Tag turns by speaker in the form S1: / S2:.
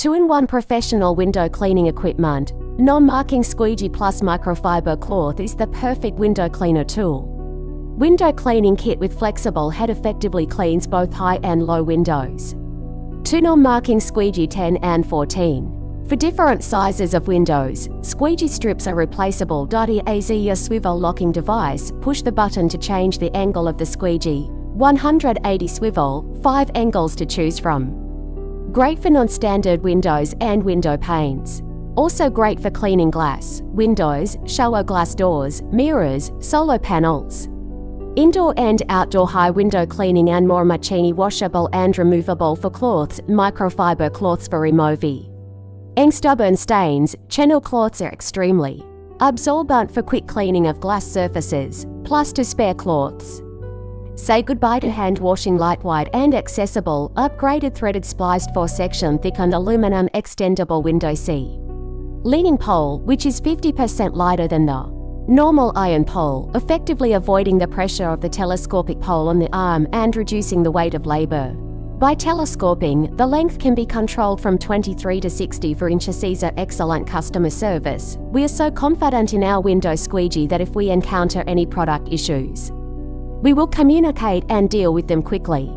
S1: 2-in-1 professional window cleaning equipment. Non-marking Squeegee Plus microfiber cloth is the perfect window cleaner tool. Window cleaning kit with flexible head effectively cleans both high and low windows. 2 non-marking Squeegee 10 and 14. For different sizes of windows, Squeegee strips are replaceable. Eazer swivel locking device. Push the button to change the angle of the Squeegee. 180 swivel, 5 angles to choose from. Great for non-standard windows and window panes. Also great for cleaning glass, windows, shower glass doors, mirrors, solar panels. Indoor and outdoor high window cleaning and more. Machine washable and removable for cloths, microfiber cloths for removing stubborn stains. Channel cloths are extremely absorbent for quick cleaning of glass surfaces, plus to spare cloths. Say goodbye to hand washing. Lightweight and accessible, upgraded threaded spliced 4-section thickened aluminum extendable window C. Leaning pole, which is 50% lighter than the normal iron pole, effectively avoiding the pressure of the telescopic pole on the arm and reducing the weight of labor. By telescoping, the length can be controlled from 23 to 64 inches. Eazer excellent customer service. We are so confident in our window Squeegee that if we encounter any product issues, we will communicate and deal with them quickly.